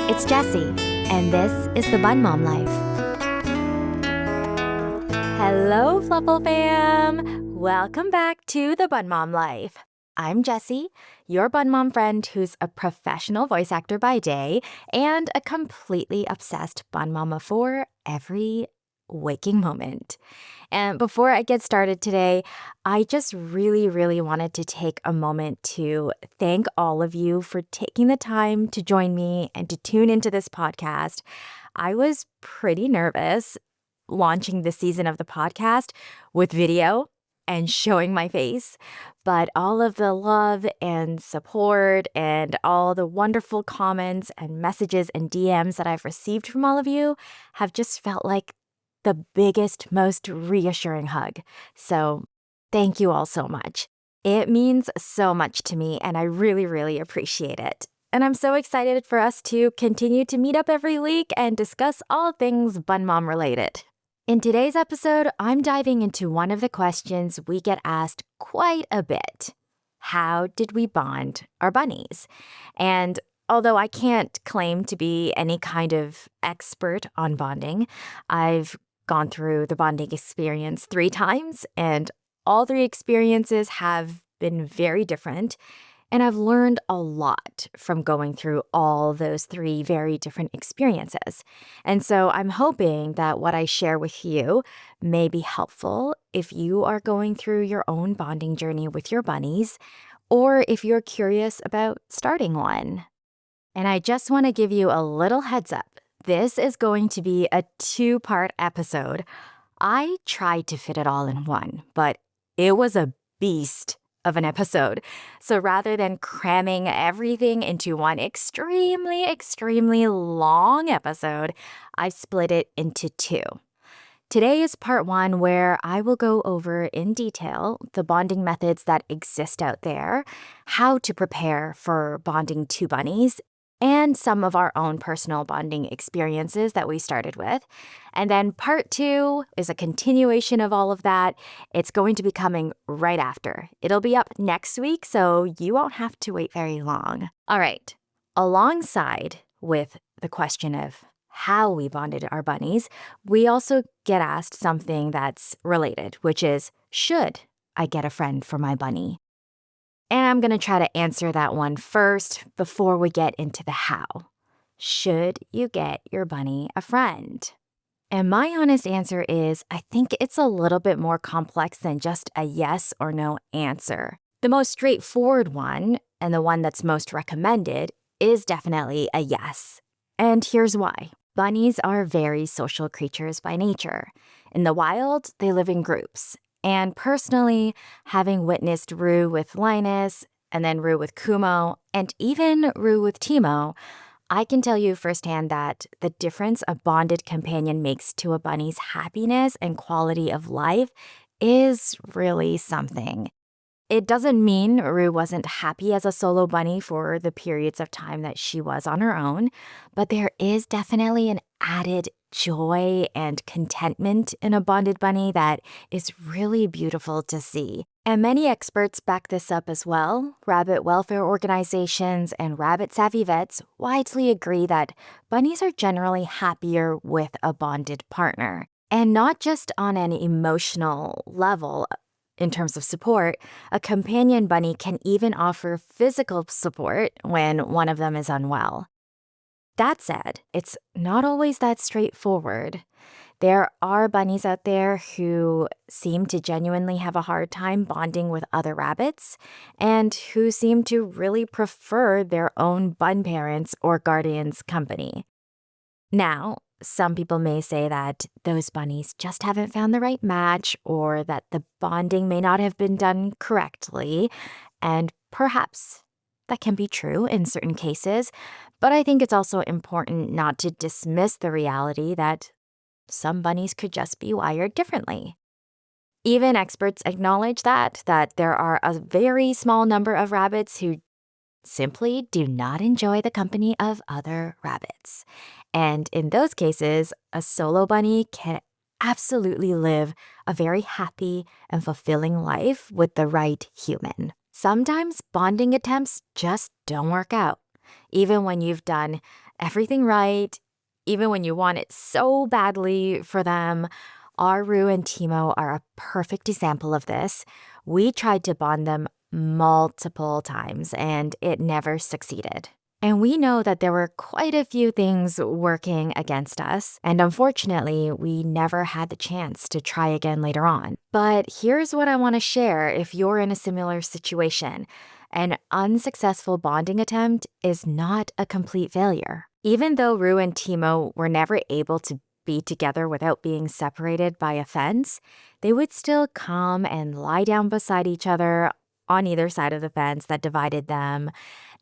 It's Jessie, and this is the Bun Mom Life. Hello, Fluffle Fam! Welcome back to the Bun Mom Life. I'm Jessie, your Bun Mom friend who's a professional voice actor by day and a completely obsessed Bun Mama for every waking moment. And before I get started today, I just really wanted to take a moment to thank all of you for taking the time to join me and to tune into this podcast. I was pretty nervous launching this season of the podcast with video and showing my face, but all of the love and support and all the wonderful comments and messages and DMs that I've received from all of you have just felt like the biggest, most reassuring hug. So thank you all so much. It means so much to me, and I really appreciate it. And I'm so excited for us to continue to meet up every week and discuss all things Bun Mom related. In today's episode, I'm diving into one of the questions we get asked quite a bit. How did we bond our bunnies? And although I can't claim to be any kind of expert on bonding, I've gone through the bonding experience 3 times, and all 3 experiences have been very different. And I've learned a lot from going through all those 3 very different experiences. And so I'm hoping that what I share with you may be helpful if you are going through your own bonding journey with your bunnies, or if you're curious about starting one. And I just want to give you a little heads up. This is going to be a 2-part episode. I tried to fit it all in one, but it was a beast of an episode. So rather than cramming everything into one extremely long episode, I've split it into 2. Today is part 1, where I will go over in detail the bonding methods that exist out there, how to prepare for bonding 2 bunnies, and some of our own personal bonding experiences that we started with. And then part 2 is a continuation of all of that. It's going to be coming right after. It'll be up next week, so you won't have to wait very long. All right, alongside with the question of how we bonded our bunnies, we also get asked something that's related, which is, should I get a friend for my bunny? And I'm going to try to answer that one first before we get into the how. Should you get your bunny a friend? And my honest answer is, I think it's a little bit more complex than just a yes or no answer. The most straightforward one, and the one that's most recommended, is definitely a yes. And here's why. Bunnies are very social creatures by nature. In the wild, they live in groups. And personally, having witnessed Roo with Linus, and then Roo with Kumo, and even Roo with Timo, I can tell you firsthand that the difference a bonded companion makes to a bunny's happiness and quality of life is really something. It doesn't mean Roo wasn't happy as a solo bunny for the periods of time that she was on her own, but there is definitely an added joy and contentment in a bonded bunny that is really beautiful to see. And many experts back this up as well. Rabbit welfare organizations and rabbit-savvy vets widely agree that bunnies are generally happier with a bonded partner. And not just on an emotional level. In terms of support, a companion bunny can even offer physical support when one of them is unwell. That said, it's not always that straightforward. There are bunnies out there who seem to genuinely have a hard time bonding with other rabbits, and who seem to really prefer their own bun parents' or guardians' company. Now, some people may say that those bunnies just haven't found the right match, or that the bonding may not have been done correctly, and perhaps that can be true in certain cases, but I think it's also important not to dismiss the reality that some bunnies could just be wired differently. Even experts acknowledge that there are a very small number of rabbits who simply do not enjoy the company of other rabbits. And in those cases, a solo bunny can absolutely live a very happy and fulfilling life with the right human. Sometimes bonding attempts just don't work out. Even when you've done everything right, even when you want it so badly for them. Our Roo and Timo are a perfect example of this. We tried to bond them multiple times and it never succeeded. And we know that there were quite a few things working against us, and unfortunately, we never had the chance to try again later on. But here's what I want to share if you're in a similar situation. An unsuccessful bonding attempt is not a complete failure. Even though Roo and Timo were never able to be together without being separated by a fence, they would still come and lie down beside each other on either side of the fence that divided them.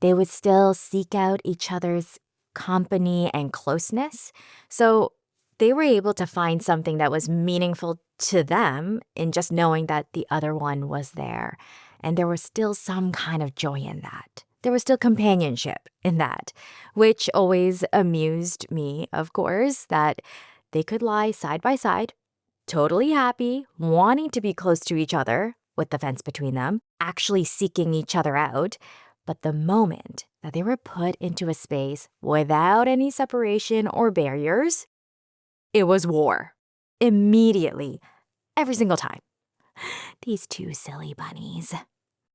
They would still seek out each other's company and closeness. So they were able to find something that was meaningful to them in just knowing that the other one was there. And there was still some kind of joy in that. There was still companionship in that, which always amused me, of course, that they could lie side by side, totally happy, wanting to be close to each other with the fence between them, actually seeking each other out. But the moment that they were put into a space without any separation or barriers, it was war. Immediately, every single time. These two silly bunnies.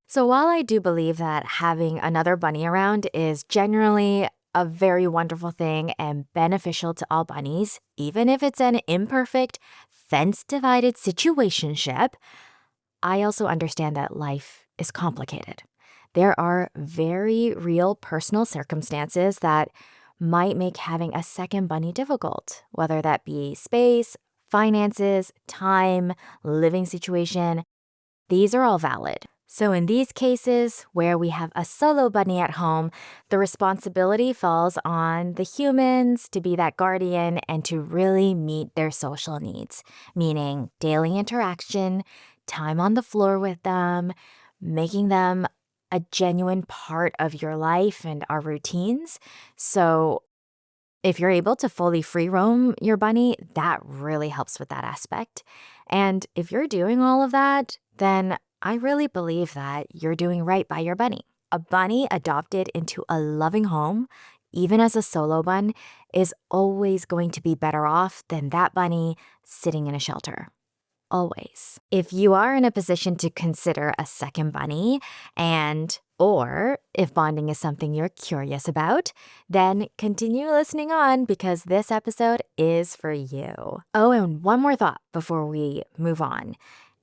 So while I do believe that having another bunny around is generally a very wonderful thing and beneficial to all bunnies, even if it's an imperfect, fence-divided situationship, I also understand that life is complicated. There are very real personal circumstances that might make having a second bunny difficult, whether that be space, finances, time, living situation. These are all valid. So in these cases where we have a solo bunny at home, the responsibility falls on the humans to be that guardian and to really meet their social needs, meaning daily interaction, time on the floor with them, making them a genuine part of your life and our routines. So if you're able to fully free roam your bunny, that really helps with that aspect. And if you're doing all of that, then I really believe that you're doing right by your bunny. A bunny adopted into a loving home, even as a solo bun, is always going to be better off than that bunny sitting in a shelter. Always. If you are in a position to consider a second bunny or if bonding is something you're curious about, then continue listening on because this episode is for you. Oh, and one more thought before we move on.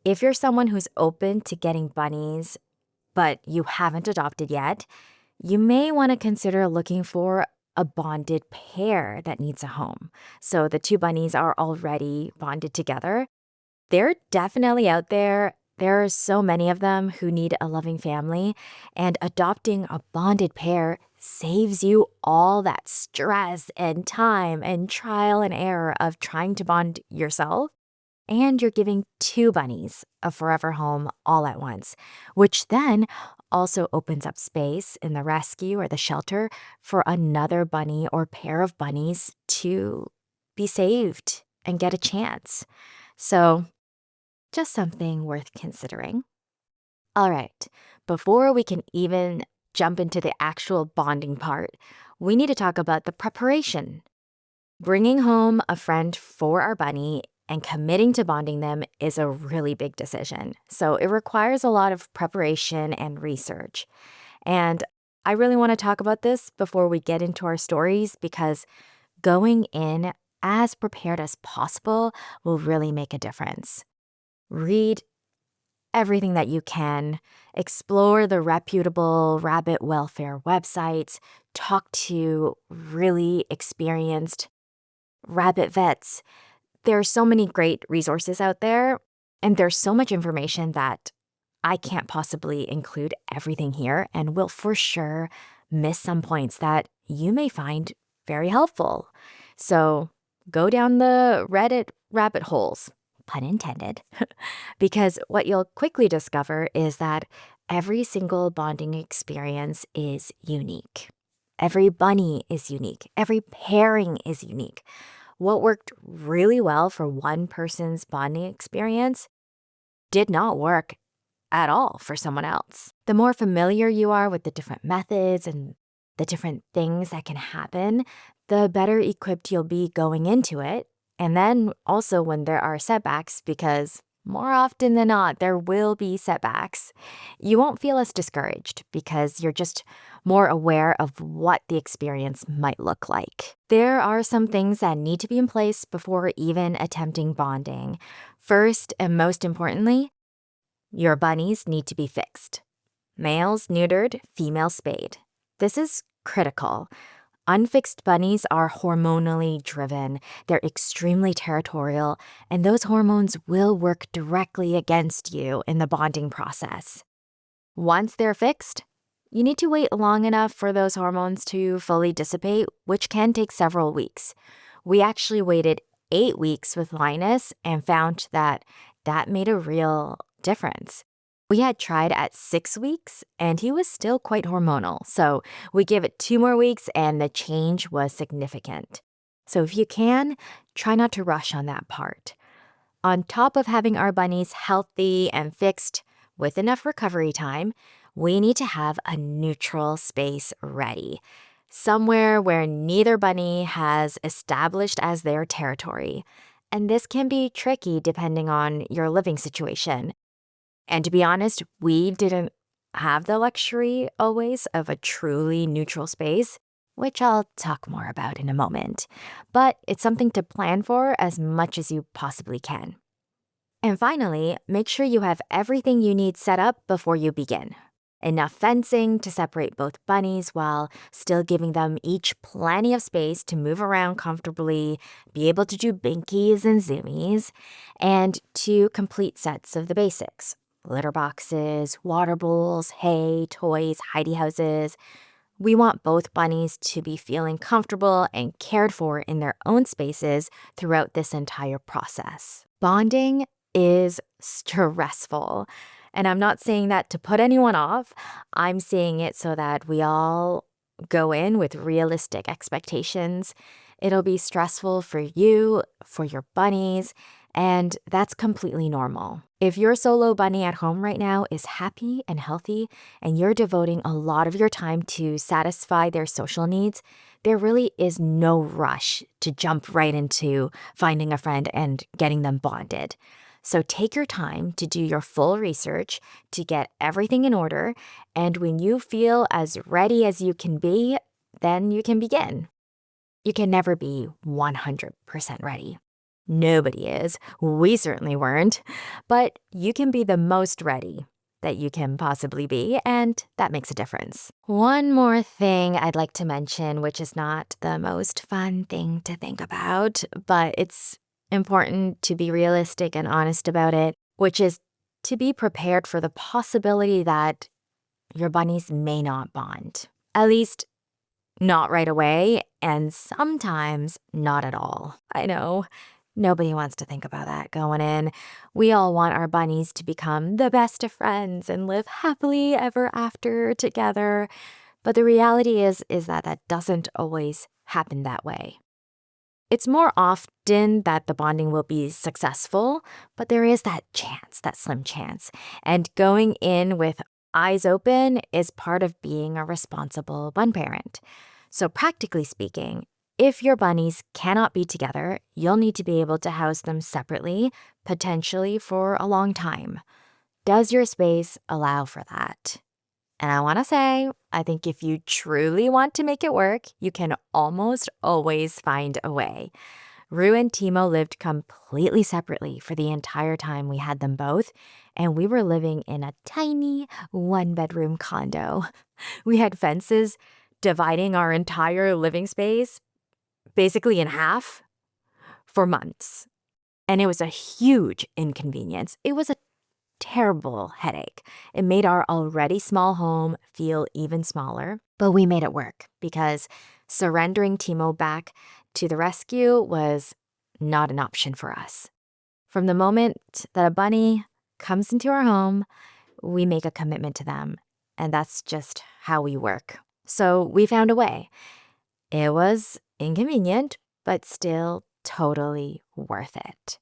If you're someone who's open to getting bunnies, but you haven't adopted yet, you may want to consider looking for a bonded pair that needs a home. So the two bunnies are already bonded together. They're definitely out there. There are so many of them who need a loving family, and adopting a bonded pair saves you all that stress and time and trial and error of trying to bond yourself. And you're giving two bunnies a forever home all at once, which then also opens up space in the rescue or the shelter for another bunny or pair of bunnies to be saved and get a chance. So, just something worth considering. All right, before we can even jump into the actual bonding part, we need to talk about the preparation. Bringing home a friend for our bunny and committing to bonding them is a really big decision. So it requires a lot of preparation and research. And I really want to talk about this before we get into our stories because going in as prepared as possible will really make a difference. Read everything that you can, explore the reputable rabbit welfare websites, talk to really experienced rabbit vets. There are so many great resources out there, and there's so much information that I can't possibly include everything here and will for sure miss some points that you may find very helpful. So go down the Reddit rabbit holes, pun intended, because what you'll quickly discover is that every single bonding experience is unique. Every bunny is unique. Every pairing is unique. What worked really well for one person's bonding experience did not work at all for someone else. The more familiar you are with the different methods and the different things that can happen, the better equipped you'll be going into it. And then also when there are setbacks, because more often than not, there will be setbacks, you won't feel as discouraged because you're just more aware of what the experience might look like. There are some things that need to be in place before even attempting bonding. First, and most importantly, your bunnies need to be fixed. Males neutered, females spayed. This is critical. Unfixed bunnies are hormonally driven. They're extremely territorial, and those hormones will work directly against you in the bonding process. Once they're fixed, you need to wait long enough for those hormones to fully dissipate, which can take several weeks. We actually waited 8 weeks with Linus and found that that made a real difference. We had tried at 6 weeks, and he was still quite hormonal, so we gave it 2 more weeks, and the change was significant. So if you can, try not to rush on that part. On top of having our bunnies healthy and fixed with enough recovery time, we need to have a neutral space ready, somewhere where neither bunny has established as their territory. And this can be tricky depending on your living situation. And to be honest, we didn't have the luxury always of a truly neutral space, which I'll talk more about in a moment. But it's something to plan for as much as you possibly can. And finally, make sure you have everything you need set up before you begin. Enough fencing to separate both bunnies while still giving them each plenty of space to move around comfortably, be able to do binkies and zoomies, and 2 complete sets of the basics. Litter boxes, water bowls, hay, toys, hidey houses. We want both bunnies to be feeling comfortable and cared for in their own spaces throughout this entire process. Bonding is stressful. And I'm not saying that to put anyone off. I'm saying it so that we all go in with realistic expectations. It'll be stressful for you, for your bunnies, and that's completely normal. If your solo bunny at home right now is happy and healthy, and you're devoting a lot of your time to satisfy their social needs, there really is no rush to jump right into finding a friend and getting them bonded. So take your time to do your full research, to get everything in order, and when you feel as ready as you can be, then you can begin. You can never be 100% ready. Nobody is. We certainly weren't. But you can be the most ready that you can possibly be, and that makes a difference. One more thing I'd like to mention, which is not the most fun thing to think about, but it's important to be realistic and honest about it, which is to be prepared for the possibility that your bunnies may not bond. At least not right away, and sometimes not at all. I know. Nobody wants to think about that going in. We all want our bunnies to become the best of friends and live happily ever after together. But the reality is that doesn't always happen that way. It's more often that the bonding will be successful, but there is that chance, that slim chance. And going in with eyes open is part of being a responsible bun parent. So practically speaking, if your bunnies cannot be together, you'll need to be able to house them separately, potentially for a long time. Does your space allow for that? And I want to say, I think if you truly want to make it work, you can almost always find a way. Roo and Timo lived completely separately for the entire time we had them both, and we were living in a tiny 1-bedroom condo. We had fences dividing our entire living space basically in half for months. And it was a huge inconvenience. It was a terrible headache. It made our already small home feel even smaller, but we made it work because surrendering Timo back to the rescue was not an option for us. From the moment that a bunny comes into our home, we make a commitment to them, and that's just how we work. So we found a way. It was inconvenient, but still totally worth it.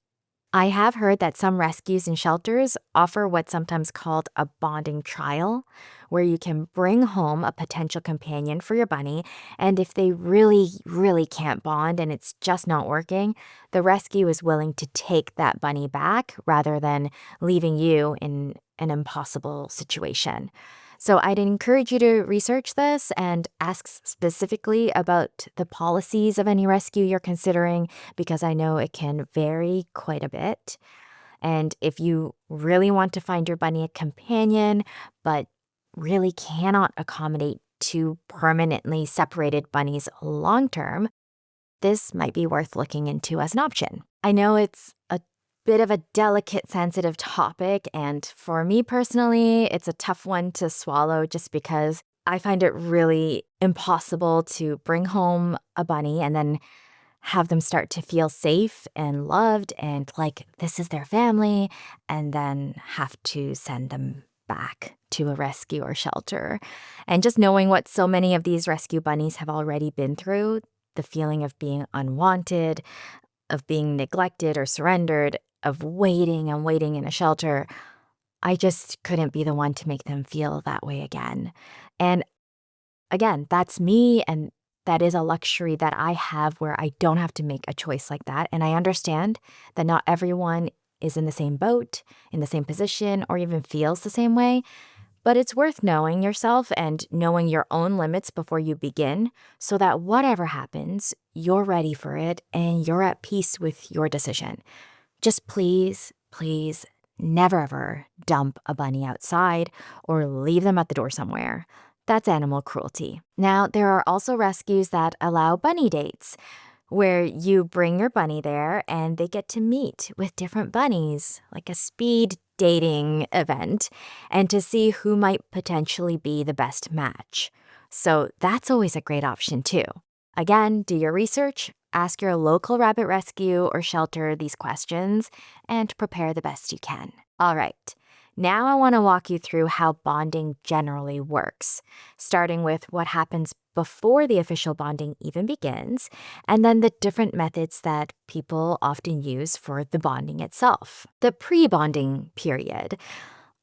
I have heard that some rescues and shelters offer what's sometimes called a bonding trial, where you can bring home a potential companion for your bunny, and if they really, really can't bond and it's just not working, the rescue is willing to take that bunny back rather than leaving you in an impossible situation. So I'd encourage you to research this and ask specifically about the policies of any rescue you're considering because I know it can vary quite a bit. And if you really want to find your bunny a companion, but really cannot accommodate two permanently separated bunnies long term, this might be worth looking into as an option. I know it's a bit of a delicate, sensitive topic, and for me personally, it's a tough one to swallow just because I find it really impossible to bring home a bunny and then have them start to feel safe and loved and like this is their family, and then have to send them back to a rescue or shelter. And just knowing what so many of these rescue bunnies have already been through, the feeling of being unwanted, of being neglected or surrendered, of waiting and waiting in a shelter, I just couldn't be the one to make them feel that way again. And again, that's me, and that is a luxury that I have where I don't have to make a choice like that. And I understand that not everyone is in the same boat, in the same position, or even feels the same way. But it's worth knowing yourself and knowing your own limits before you begin so that whatever happens, you're ready for it and you're at peace with your decision. Just please, please never ever dump a bunny outside or leave them at the door somewhere. That's animal cruelty. Now, there are also rescues that allow bunny dates, where you bring your bunny there and they get to meet with different bunnies, like a speed dating event, and to see who might potentially be the best match. So that's always a great option too. Again, do your research, ask your local rabbit rescue or shelter these questions, and prepare the best you can. All right. Now I want to walk you through how bonding generally works, starting with what happens before the official bonding even begins, and then the different methods that people often use for the bonding itself. The pre-bonding period.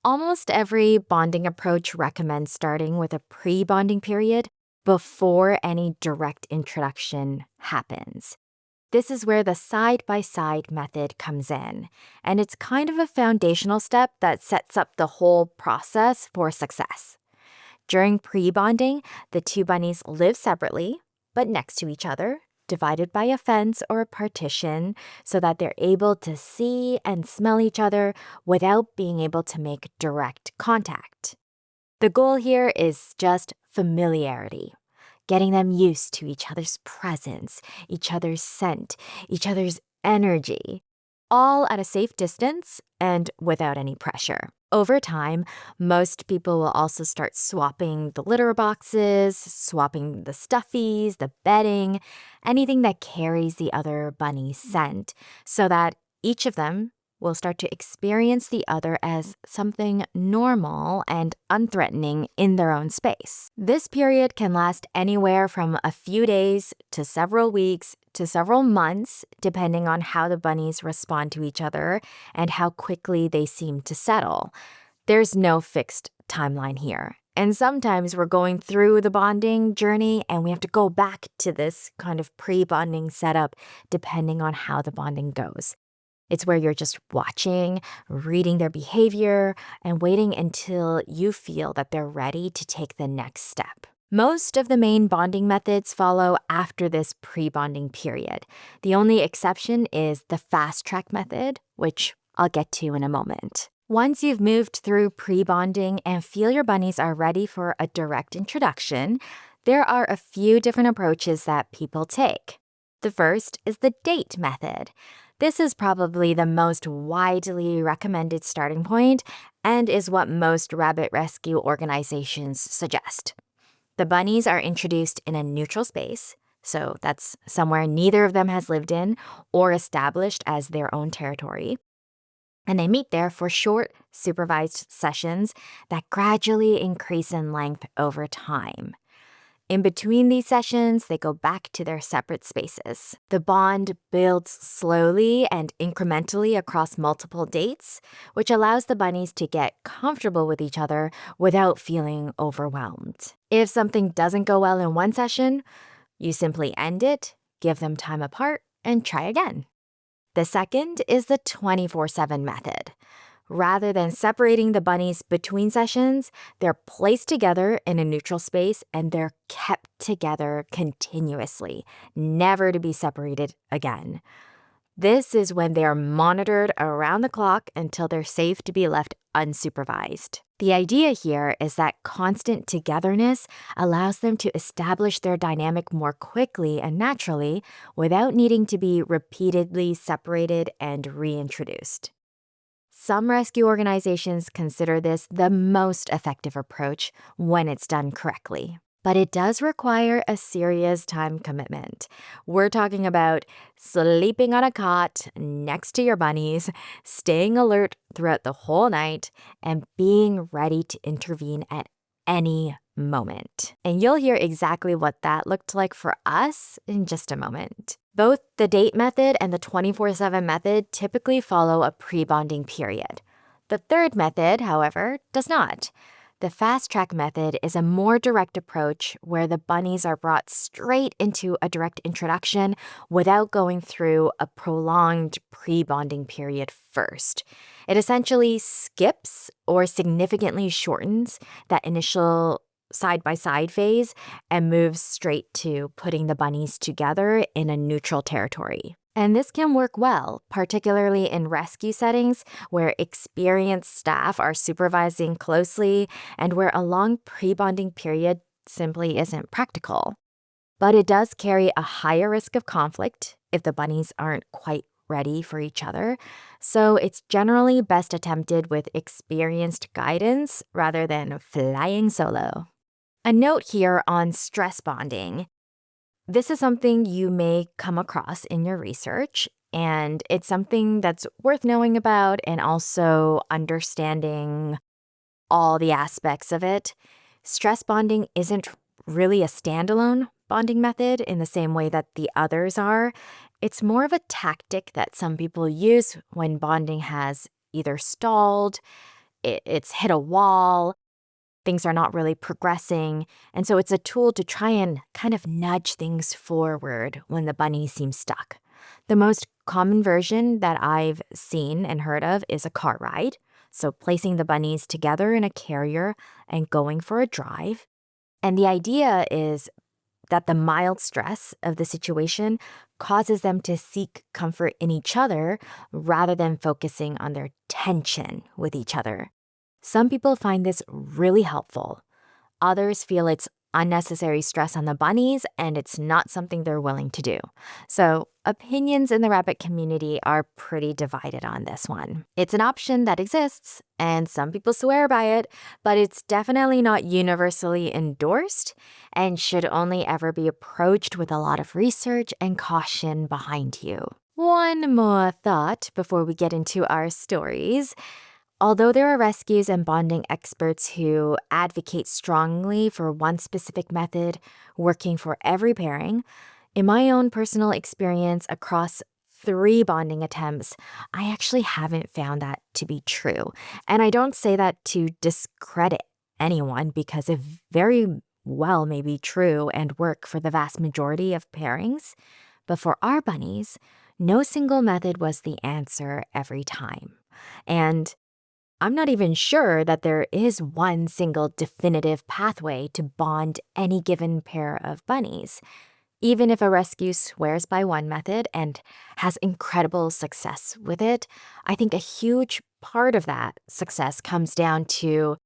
Almost every bonding approach recommends starting with a pre-bonding period before any direct introduction happens. This is where the side-by-side method comes in, and it's kind of a foundational step that sets up the whole process for success. During pre-bonding, the two bunnies live separately, but next to each other, divided by a fence or a partition so that they're able to see and smell each other without being able to make direct contact. The goal here is just familiarity, getting them used to each other's presence, each other's scent, each other's energy, all at a safe distance and without any pressure. Over time, most people will also start swapping the litter boxes, swapping the stuffies, the bedding, anything that carries the other bunny's scent, so that each of them will start to experience the other as something normal and unthreatening in their own space. This period can last anywhere from a few days to several weeks to several months, depending on how the bunnies respond to each other and how quickly they seem to settle. There's no fixed timeline here. And sometimes we're going through the bonding journey and we have to go back to this kind of pre-bonding setup depending on how the bonding goes. It's where you're just watching, reading their behavior, and waiting until you feel that they're ready to take the next step. Most of the main bonding methods follow after this pre-bonding period. The only exception is the fast track method, which I'll get to in a moment. Once you've moved through pre-bonding and feel your bunnies are ready for a direct introduction, there are a few different approaches that people take. The first is the date method. This is probably the most widely recommended starting point and is what most rabbit rescue organizations suggest. The bunnies are introduced in a neutral space, so that's somewhere neither of them has lived in or established as their own territory. And they meet there for short, supervised sessions that gradually increase in length over time. In between these sessions, they go back to their separate spaces. The bond builds slowly and incrementally across multiple dates, which allows the bunnies to get comfortable with each other without feeling overwhelmed. If something doesn't go well in one session, you simply end it, give them time apart, and try again. The second is the 24/7 method. Rather than separating the bunnies between sessions, they're placed together in a neutral space and they're kept together continuously, never to be separated again. This is when they are monitored around the clock until they're safe to be left unsupervised. The idea here is that constant togetherness allows them to establish their dynamic more quickly and naturally without needing to be repeatedly separated and reintroduced. Some rescue organizations consider this the most effective approach when it's done correctly. But it does require a serious time commitment. We're talking about sleeping on a cot next to your bunnies, staying alert throughout the whole night, and being ready to intervene at any moment. And you'll hear exactly what that looked like for us in just a moment. Both the date method and the 24/7 method typically follow a pre-bonding period. The third method, however, does not. The fast track method is a more direct approach where the bunnies are brought straight into a direct introduction without going through a prolonged pre-bonding period first. It essentially skips or significantly shortens that initial side-by-side phase and moves straight to putting the bunnies together in a neutral territory. And this can work well, particularly in rescue settings where experienced staff are supervising closely and where a long pre-bonding period simply isn't practical. But it does carry a higher risk of conflict if the bunnies aren't quite ready for each other, so it's generally best attempted with experienced guidance rather than flying solo. A note here on stress bonding. This is something you may come across in your research, and it's something that's worth knowing about and also understanding all the aspects of it. Stress bonding isn't really a standalone bonding method in the same way that the others are. It's more of a tactic that some people use when bonding has either stalled, it's hit a wall, things are not really progressing, and so it's a tool to try and kind of nudge things forward when the bunny seems stuck. The most common version that I've seen and heard of is a car ride, so placing the bunnies together in a carrier and going for a drive. And the idea is that the mild stress of the situation causes them to seek comfort in each other rather than focusing on their tension with each other. Some people find this really helpful. Others feel it's unnecessary stress on the bunnies and it's not something they're willing to do. So opinions in the rabbit community are pretty divided on this one. It's an option that exists and some people swear by it, but it's definitely not universally endorsed and should only ever be approached with a lot of research and caution behind you. One more thought before we get into our stories. Although there are rescues and bonding experts who advocate strongly for one specific method working for every pairing, in my own personal experience across 3 bonding attempts, I actually haven't found that to be true. And I don't say that to discredit anyone because it very well may be true and work for the vast majority of pairings. But for our bunnies, no single method was the answer every time. And I'm not even sure that there is one single definitive pathway to bond any given pair of bunnies. Even if a rescue swears by one method and has incredible success with it, I think a huge part of that success comes down to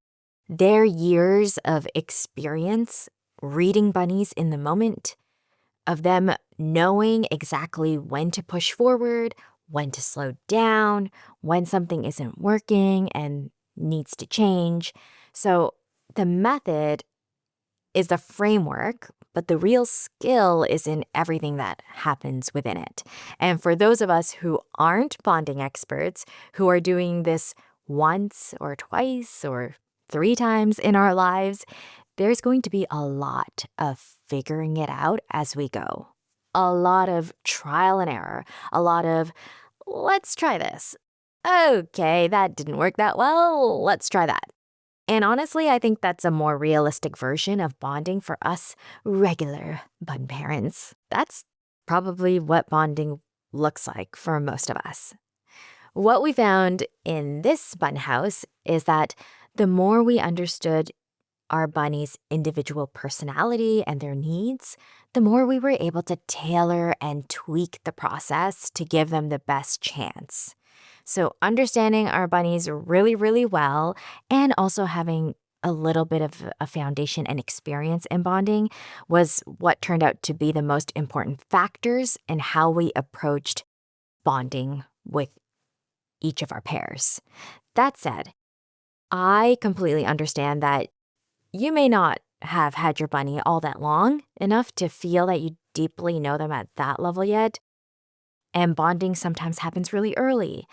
their years of experience reading bunnies in the moment, of them knowing exactly when to push forward, when to slow down, when something isn't working and needs to change. So the method is the framework, but the real skill is in everything that happens within it. And for those of us who aren't bonding experts, who are doing this once or twice or 3 times in our lives, there's going to be a lot of figuring it out as we go. A lot of trial and error. A lot of, let's try this. Okay, that didn't work that well. Let's try that. And honestly, I think that's a more realistic version of bonding for us regular bun parents. That's probably what bonding looks like for most of us. What we found in this bun house is that the more we understood our bunny's individual personality and their needs, the more we were able to tailor and tweak the process to give them the best chance. So, understanding our bunnies really, really well and also having a little bit of a foundation and experience in bonding was what turned out to be the most important factors in how we approached bonding with each of our pairs. That said, I completely understand that you may not have had your bunny all that long enough to feel that you deeply know them at that level yet. And bonding sometimes happens really early,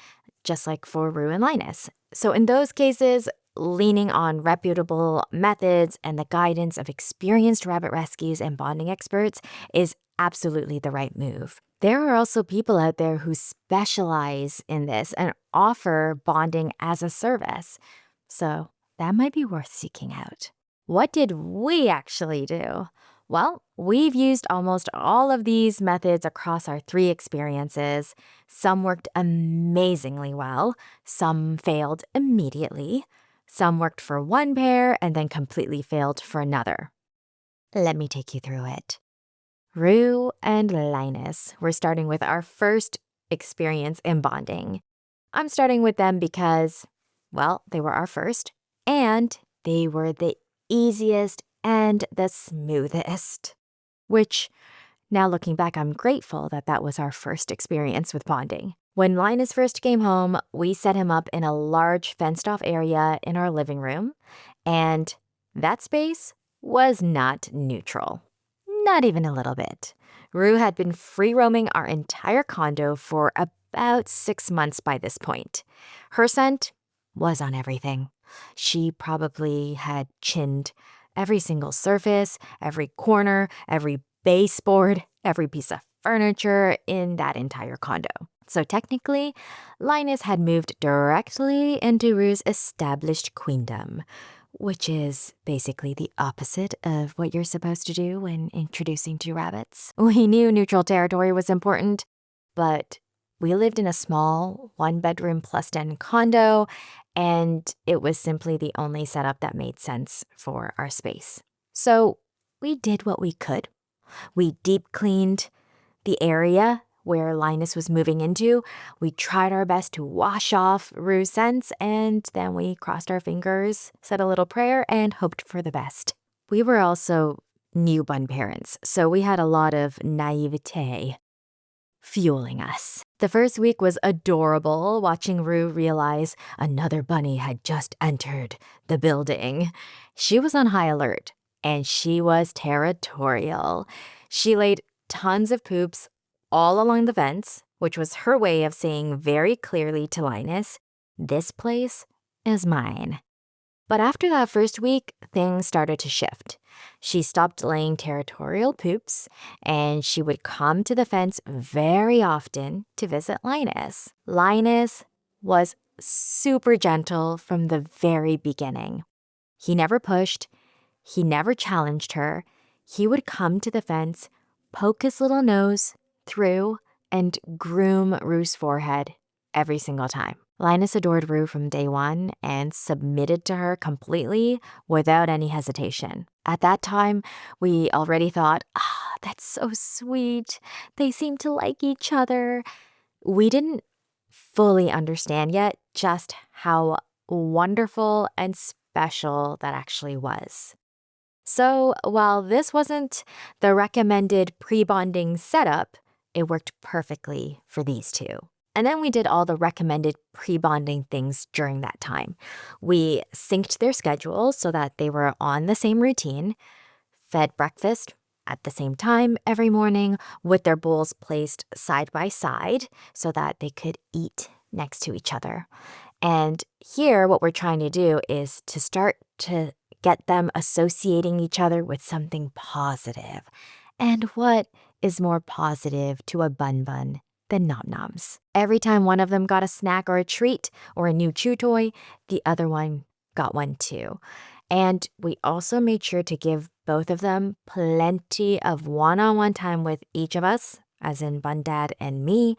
just like for Roo and Linus. So in those cases, leaning on reputable methods and the guidance of experienced rabbit rescues and bonding experts is absolutely the right move. There are also people out there who specialize in this and offer bonding as a service. So that might be worth seeking out. What did we actually do? Well, we've used almost all of these methods across our 3 experiences. Some worked amazingly well, some failed immediately, some worked for one pair and then completely failed for another. Let me take you through it. Roo and Linus, we're starting with our first experience in bonding. I'm starting with them because, well, they were our first, and they were the easiest and the smoothest. Which, now looking back, I'm grateful that that was our first experience with bonding. When Linus first came home, we set him up in a large fenced-off area in our living room, and that space was not neutral. Not even a little bit. Roo had been free roaming our entire condo for about 6 months by this point. Her scent was on everything. She probably had chinned every single surface, every corner, every baseboard, every piece of furniture in that entire condo. So technically, Linus had moved directly into Roo's established queendom, which is basically the opposite of what you're supposed to do when introducing 2 rabbits. We knew neutral territory was important, but we lived in a small 1-bedroom plus den condo, and it was simply the only setup that made sense for our space. So we did what we could. We deep cleaned the area where Linus was moving into. We tried our best to wash off Roo's scents, and then we crossed our fingers, said a little prayer, and hoped for the best. We were also new bun parents, so we had a lot of naivete fueling us. The first week was adorable, watching Roo realize another bunny had just entered the building. She was on high alert, and she was territorial. She laid tons of poops all along the vents, which was her way of saying very clearly to Linus, "This place is mine." But after that first week, things started to shift. She stopped laying territorial poops, and she would come to the fence very often to visit Linus. Linus was super gentle from the very beginning. He never pushed, he never challenged her. He would come to the fence, poke his little nose through, and groom Roo's forehead every single time. Linus adored Roo from day one and submitted to her completely without any hesitation. At that time, we already thought, that's so sweet. They seem to like each other. We didn't fully understand yet just how wonderful and special that actually was. So while this wasn't the recommended pre-bonding setup, it worked perfectly for these 2. And then we did all the recommended pre-bonding things during that time. We synced their schedules so that they were on the same routine, fed breakfast at the same time every morning with their bowls placed side by side so that they could eat next to each other. And here, what we're trying to do is to start to get them associating each other with something positive. And what is more positive to a bun bun than nom noms? Every time one of them got a snack or a treat or a new chew toy, the other one got one too. And we also made sure to give both of them plenty of one-on-one time with each of us, as in Bun Dad and me,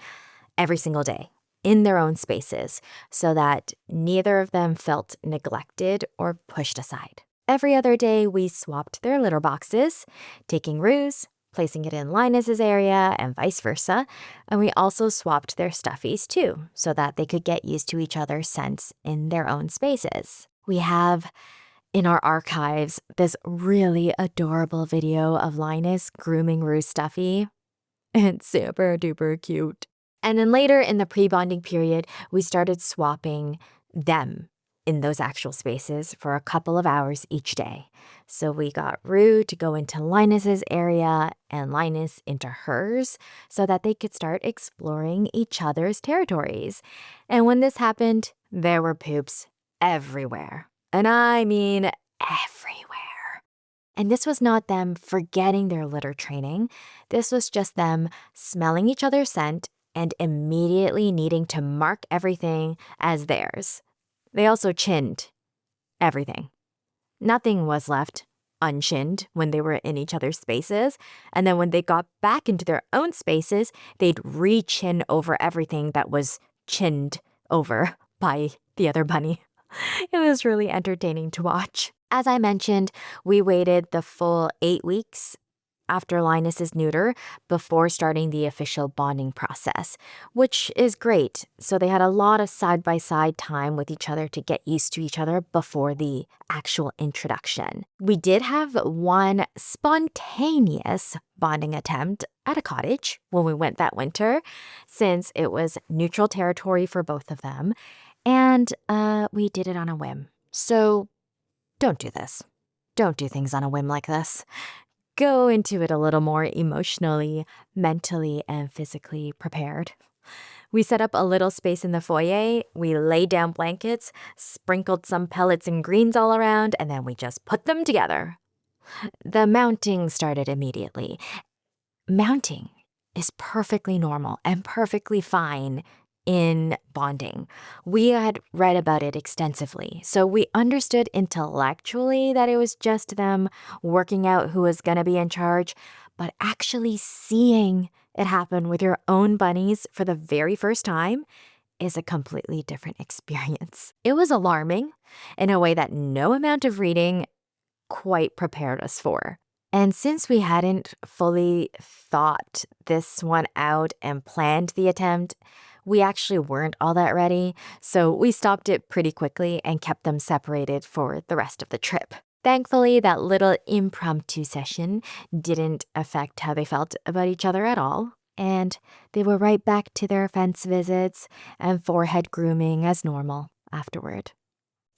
every single day in their own spaces so that neither of them felt neglected or pushed aside. Every other day, we swapped their litter boxes, taking Roo's, placing it in Linus's area, and vice versa. And we also swapped their stuffies too, so that they could get used to each other's scents in their own spaces. We have in our archives this really adorable video of Linus grooming Roo's stuffy. It's super duper cute. And then later in the pre-bonding period, we started swapping them in those actual spaces for a couple of hours each day. So we got Roo to go into Linus's area and Linus into hers so that they could start exploring each other's territories. And when this happened, there were poops everywhere. And I mean everywhere. And this was not them forgetting their litter training. This was just them smelling each other's scent and immediately needing to mark everything as theirs. They also chinned everything. Nothing was left unchinned when they were in each other's spaces. And then when they got back into their own spaces, they'd re-chin over everything that was chinned over by the other bunny. It was really entertaining to watch. As I mentioned, we waited the full 8 weeks after Linus's neuter before starting the official bonding process, which is great. So they had a lot of side-by-side time with each other to get used to each other before the actual introduction. We did have one spontaneous bonding attempt at a cottage when we went that winter, since it was neutral territory for both of them, and we did it on a whim. So don't do this. Don't do things on a whim like this. Go into it a little more emotionally, mentally, and physically prepared. We set up a little space in the foyer, we laid down blankets, sprinkled some pellets and greens all around, and then we just put them together. The mounting started immediately. Mounting is perfectly normal and perfectly fine in bonding. We had read about it extensively, so we understood intellectually that it was just them working out who was going to be in charge, but actually seeing it happen with your own bunnies for the very first time is a completely different experience. It was alarming in a way that no amount of reading quite prepared us for. And since we hadn't fully thought this one out and planned the attempt, we actually weren't all that ready, so we stopped it pretty quickly and kept them separated for the rest of the trip. Thankfully, that little impromptu session didn't affect how they felt about each other at all, and they were right back to their fence visits and forehead grooming as normal afterward.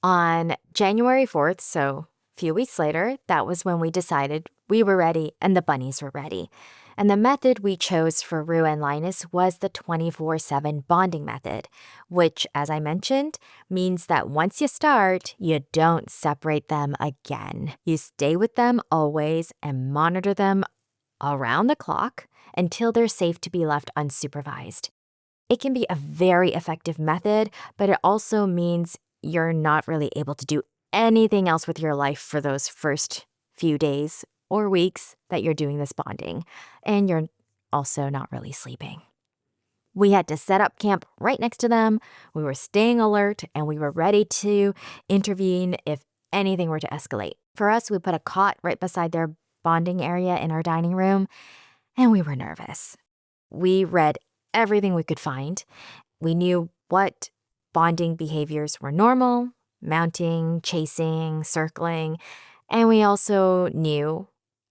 On January 4th, so a few weeks later, that was when we decided we were ready and the bunnies were ready. And the method we chose for Roo and Linus was the 24/7 bonding method, which, as I mentioned, means that once you start, you don't separate them again. You stay with them always and monitor them around the clock until they're safe to be left unsupervised. It can be a very effective method, but it also means you're not really able to do anything else with your life for those first few days or weeks that you're doing this bonding, and you're also not really sleeping. We had to set up camp right next to them, we were staying alert, and we were ready to intervene if anything were to escalate. For us, we put a cot right beside their bonding area in our dining room, and we were nervous. We read everything we could find. We knew what bonding behaviors were normal, mounting, chasing, circling, and we also knew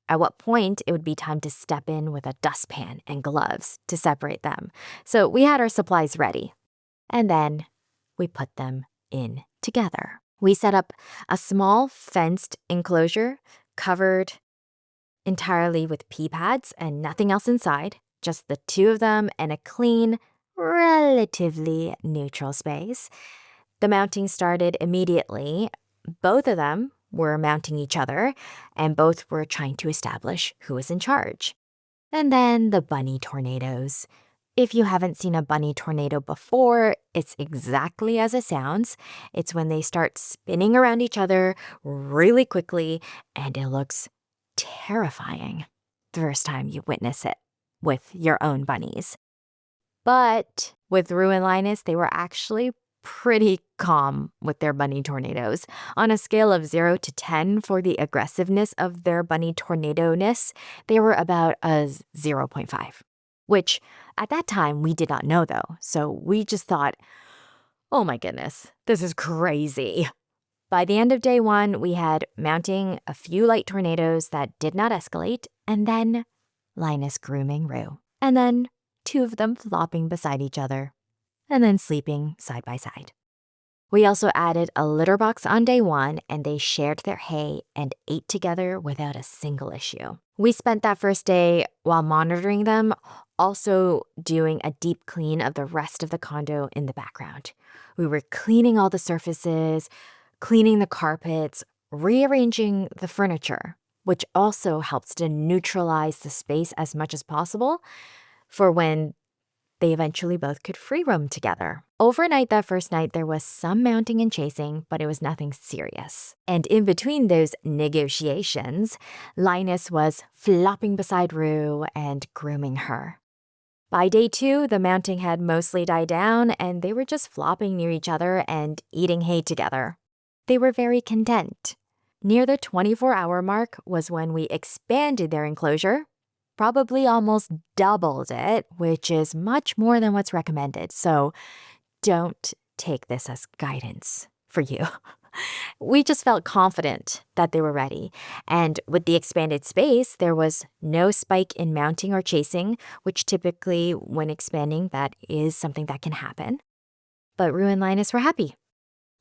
at what point it would be time to step in with a dustpan and gloves to separate them. So we had our supplies ready. And then we put them in together. We set up a small fenced enclosure covered entirely with pee pads and nothing else inside, just the two of them and a clean, relatively neutral space. The mounting started immediately. Both of them were mounting each other, and both were trying to establish who was in charge. And then the bunny tornadoes. If you haven't seen a bunny tornado before, it's exactly as it sounds. It's when they start spinning around each other really quickly, and it looks terrifying the first time you witness it with your own bunnies. But with Roo and Linus, they were actually pretty calm with their bunny tornadoes. On a scale of 0 to 10 for the aggressiveness of their bunny tornado-ness, they were about a 0.5, which at that time we did not know though. So we just thought, oh my goodness, this is crazy. By the end of day 1, we had mounting a few light tornadoes that did not escalate, and then Linus grooming Roo, and then 2 of them flopping beside each other, and then sleeping side by side. We also added a litter box on day 1, and they shared their hay and ate together without a single issue. We spent that first day while monitoring them, also doing a deep clean of the rest of the condo in the background. We were cleaning all the surfaces, cleaning the carpets, rearranging the furniture, which also helps to neutralize the space as much as possible for when they eventually both could free roam together. Overnight that first night, there was some mounting and chasing, but it was nothing serious. And in between those negotiations, Linus was flopping beside Roo and grooming her. By day 2, the mounting had mostly died down, and they were just flopping near each other and eating hay together. They were very content. Near the 24-hour mark was when we expanded their enclosure, probably almost doubled it, which is much more than what's recommended. So don't take this as guidance for you. We just felt confident that they were ready. And with the expanded space, there was no spike in mounting or chasing, which typically, when expanding, that is something that can happen. But Roo and Linus were happy.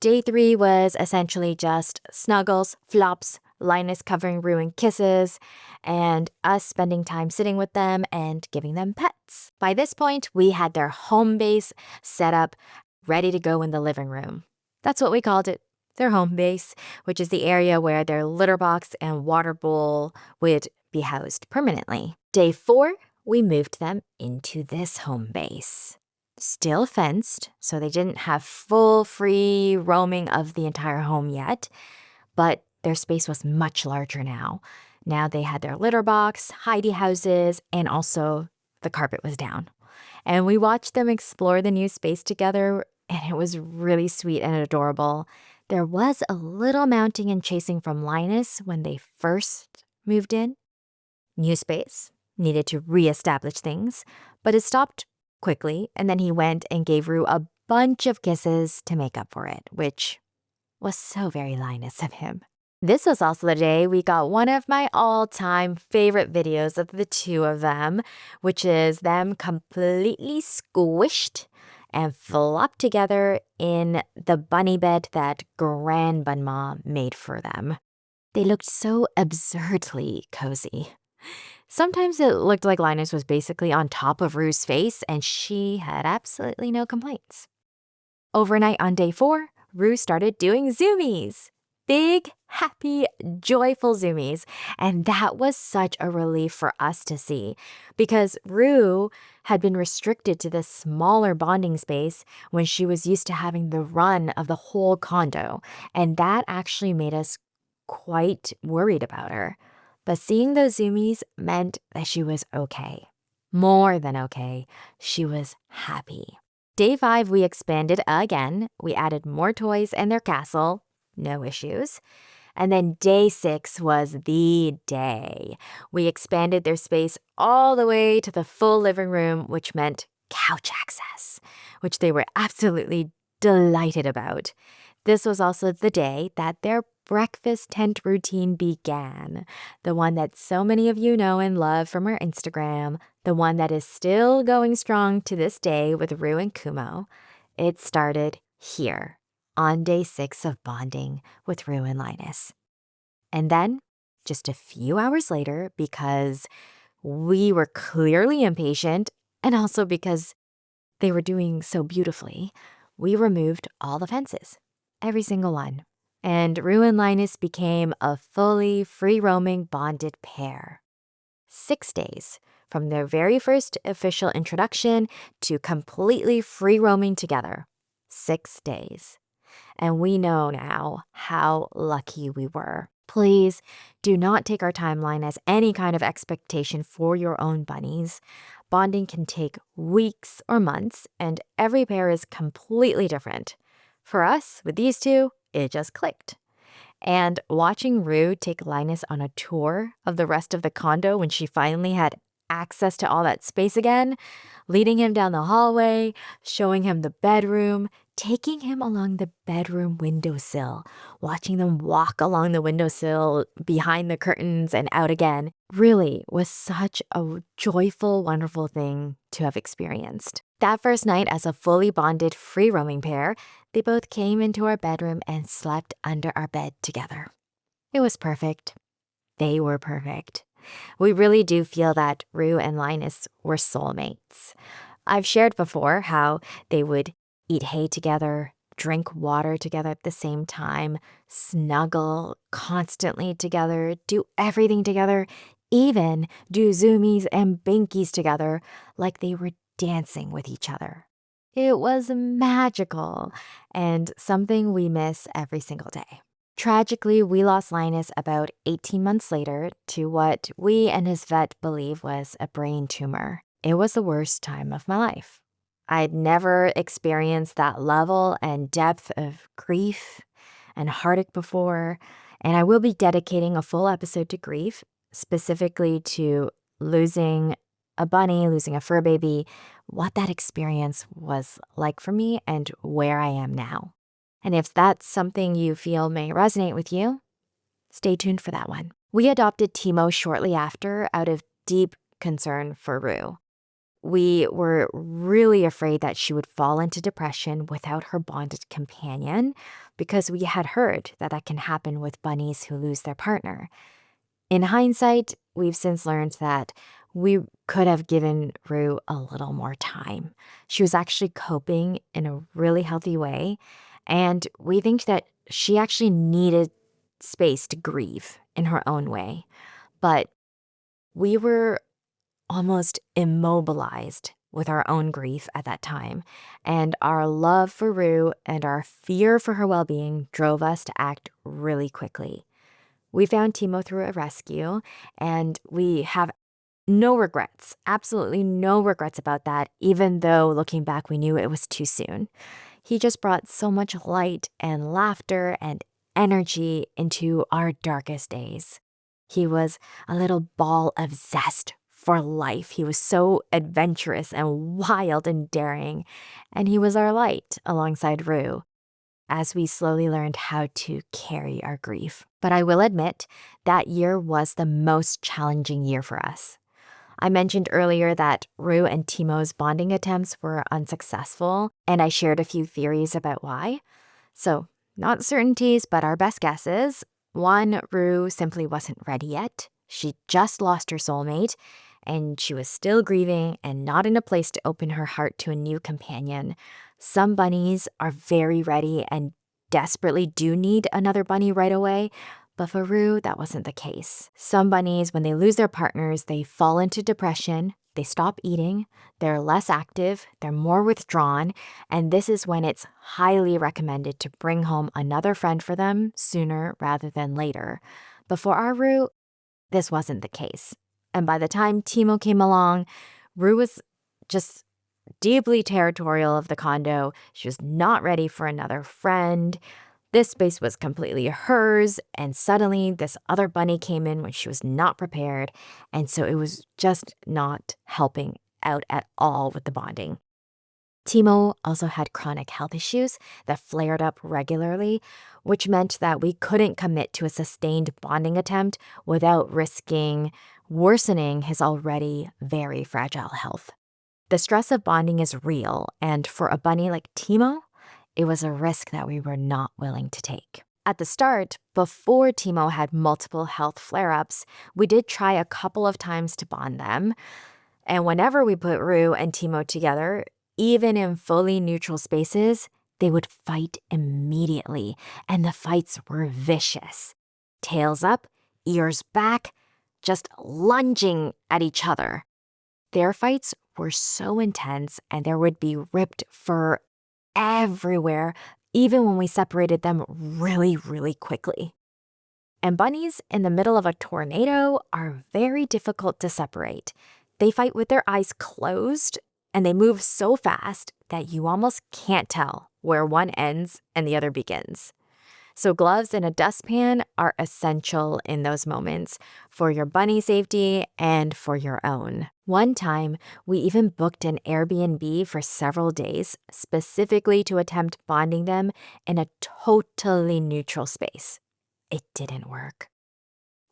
Day 3 was essentially just snuggles, flops, Linus covering Roo in kisses, and us spending time sitting with them and giving them pets. By this point, we had their home base set up, ready to go in the living room. That's what we called it, their home base, which is the area where their litter box and water bowl would be housed permanently. Day 4, we moved them into this home base. Still fenced, so they didn't have full free roaming of the entire home yet, but their space was much larger now. Now they had their litter box, hidey houses, and also the carpet was down. And we watched them explore the new space together, and it was really sweet and adorable. There was a little mounting and chasing from Linus when they first moved in. New space, needed to reestablish things, but it stopped quickly, and then he went and gave Roo a bunch of kisses to make up for it, which was so very Linus of him. This was also the day we got one of my all-time favorite videos of the 2 of them, which is them completely squished and flopped together in the bunny bed that Grandmama made for them. They looked so absurdly cozy. Sometimes it looked like Linus was basically on top of Roo's face, and she had absolutely no complaints. Overnight on day 4, Roo started doing zoomies. Big, happy, joyful zoomies. And that was such a relief for us to see, because Roo had been restricted to this smaller bonding space when she was used to having the run of the whole condo, and that actually made us quite worried about her. But seeing those zoomies meant that she was okay. More than okay. She was happy. Day 5, we expanded again. We added more toys and their castle. No issues. And then day 6 was the day. We expanded their space all the way to the full living room, which meant couch access, which they were absolutely delighted about. This was also the day that their breakfast tent routine began, the one that so many of you know and love from our Instagram, the one that is still going strong to this day with Roo and Kumo. It started here on day 6 of bonding with Roo and Linus. And then, just a few hours later, because we were clearly impatient and also because they were doing so beautifully, we removed all the fences, every single one. and Roo and Linus became a fully free-roaming bonded pair. 6 days from their very first official introduction to completely free roaming together. 6 days. And we know now how lucky we were. Please do not take our timeline as any kind of expectation for your own bunnies. Bonding can take weeks or months, and every pair is completely different. For us, with these two, it just clicked. And watching Roo take Linus on a tour of the rest of the condo when she finally had access to all that space again, leading him down the hallway, showing him the bedroom, taking him along the bedroom windowsill, watching them walk along the windowsill behind the curtains and out again, really was such a joyful, wonderful thing to have experienced. That first night as a fully bonded free roaming pair, they both came into our bedroom and slept under our bed together. It was perfect. They were perfect. We really do feel that Roo and Linus were soulmates. I've shared before how they would eat hay together, drink water together at the same time, snuggle constantly together, do everything together, even do zoomies and binkies together like they were dancing with each other. It was magical and something we miss every single day. Tragically, we lost Linus about 18 months later to what we and his vet believe was a brain tumor. It was the worst time of my life. I'd never experienced that level and depth of grief and heartache before, and I will be dedicating a full episode to grief, specifically to losing a bunny, losing a fur baby, what that experience was like for me and where I am now. And if that's something you feel may resonate with you, stay tuned for that one. We adopted Timo shortly after out of deep concern for Roo. We were really afraid that she would fall into depression without her bonded companion because we had heard that that can happen with bunnies who lose their partner. In hindsight, we've since learned that we could have given Roo a little more time. She was actually coping in a really healthy way, and we think that she actually needed space to grieve in her own way. But we were almost immobilized with our own grief at that time, and our love for Roo and our fear for her well-being drove us to act really quickly. We found Timo through a rescue, and we have no regrets, absolutely no regrets about that, even though looking back, we knew it was too soon. He just brought so much light and laughter and energy into our darkest days. He was a little ball of zest for life. He was so adventurous and wild and daring, and he was our light alongside Roo as we slowly learned how to carry our grief. But I will admit, that year was the most challenging year for us. I mentioned earlier that Roo and Timo's bonding attempts were unsuccessful, and I shared a few theories about why. So, not certainties, but our best guesses. 1, Roo simply wasn't ready yet. She just lost her soulmate, and she was still grieving and not in a place to open her heart to a new companion. Some bunnies are very ready and desperately do need another bunny right away, but for Roo, that wasn't the case. Some bunnies, when they lose their partners, they fall into depression, they stop eating, they're less active, they're more withdrawn, and this is when it's highly recommended to bring home another friend for them sooner rather than later. But for our Roo, this wasn't the case. And by the time Timo came along, Roo was just deeply territorial of the condo. She was not ready for another friend. This space was completely hers, and suddenly this other bunny came in when she was not prepared, and so it was just not helping out at all with the bonding. Timo also had chronic health issues that flared up regularly, which meant that we couldn't commit to a sustained bonding attempt without risking worsening his already very fragile health. The stress of bonding is real, and for a bunny like Timo, it was a risk that we were not willing to take. At the start, before Timo had multiple health flare-ups, we did try a couple of times to bond them. And whenever we put Roo and Timo together, even in fully neutral spaces, they would fight immediately, and the fights were vicious. Tails up, ears back, just lunging at each other. Their fights were so intense, and there would be ripped fur everywhere, even when we separated them really, really quickly. And bunnies in the middle of a tornado are very difficult to separate. They fight with their eyes closed, and they move so fast that you almost can't tell where one ends and the other begins. So gloves and a dustpan are essential in those moments for your bunny safety and for your own. One time, we even booked an Airbnb for several days specifically to attempt bonding them in a totally neutral space. It didn't work.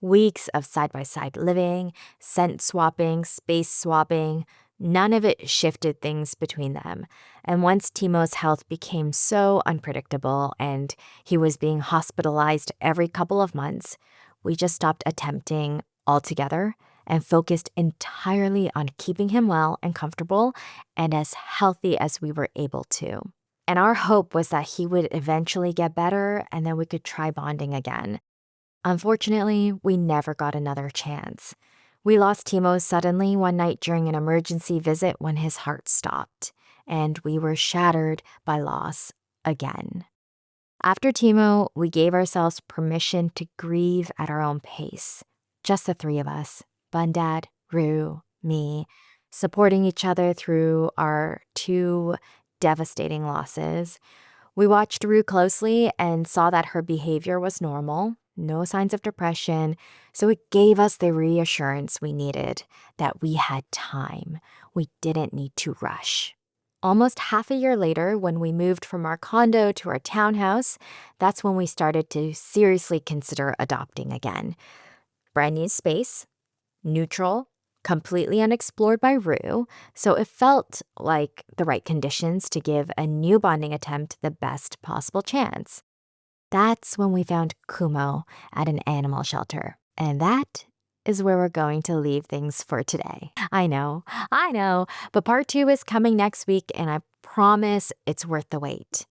Weeks of side-by-side living, scent swapping, space swapping, none of it shifted things between them. And once Timo's health became so unpredictable and he was being hospitalized every couple of months, we just stopped attempting altogether and focused entirely on keeping him well and comfortable and as healthy as we were able to. And our hope was that he would eventually get better and then we could try bonding again. Unfortunately, we never got another chance. We lost Timo suddenly one night during an emergency visit when his heart stopped, and we were shattered by loss again. After Timo, we gave ourselves permission to grieve at our own pace. Just the three of us, Bun Dad, Roo, me, supporting each other through our two devastating losses. We watched Roo closely and saw that her behavior was normal, no signs of depression, so it gave us the reassurance we needed that we had time. We didn't need to rush. Almost half a year later, when we moved from our condo to our townhouse, that's when we started to seriously consider adopting again. Brand new space, neutral, completely unexplored by Roo, so it felt like the right conditions to give a new bonding attempt the best possible chance. That's when we found Kumo at an animal shelter, and that is where we're going to leave things for today. I know, but part 2 is coming next week, and I promise it's worth the wait.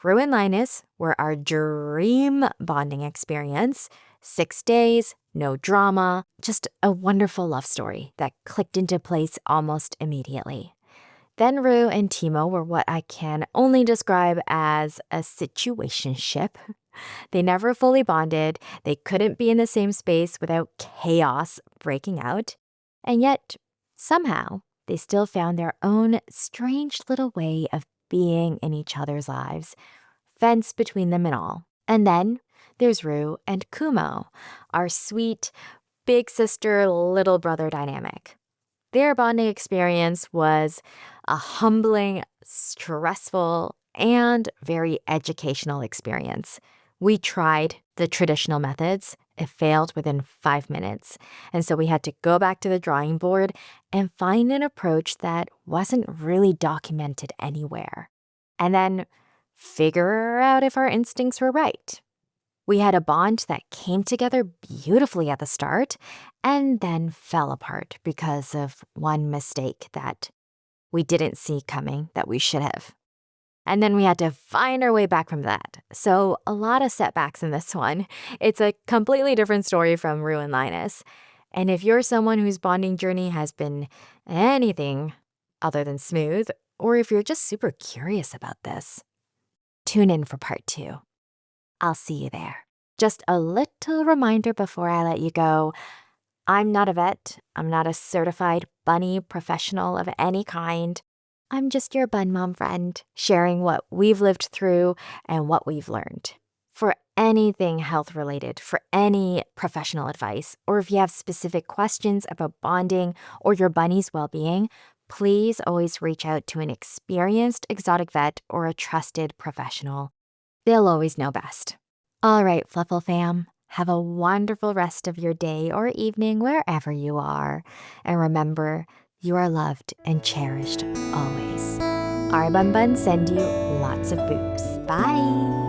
Roo and Linus were our dream bonding experience. 6 days, no drama, just a wonderful love story that clicked into place almost immediately. Then Roo and Timo were what I can only describe as a situationship. They never fully bonded, they couldn't be in the same space without chaos breaking out, and yet, somehow, they still found their own strange little way of being in each other's lives, fence between them and all. And then there's Roo and Kumo, our sweet big sister, little brother dynamic. Their bonding experience was a humbling, stressful, and very educational experience. We tried the traditional methods. It failed within 5 minutes. And so we had to go back to the drawing board and find an approach that wasn't really documented anywhere. And then figure out if our instincts were right. We had a bond that came together beautifully at the start and then fell apart because of one mistake that we didn't see coming that we should have. And then we had to find our way back from that. So a lot of setbacks in this one. It's a completely different story from Roo and Linus. And if you're someone whose bonding journey has been anything other than smooth, or if you're just super curious about this, tune in for part 2. I'll see you there. Just a little reminder before I let you go. I'm not a vet. I'm not a certified bunny professional of any kind. I'm just your bun mom friend, sharing what we've lived through and what we've learned. For anything health related, for any professional advice, or if you have specific questions about bonding or your bunny's well-being, please always reach out to an experienced exotic vet or a trusted professional. They'll always know best. All right, Fluffle Fam, have a wonderful rest of your day or evening wherever you are. And remember, you are loved and cherished always. Our Bun Bun send you lots of boops. Bye.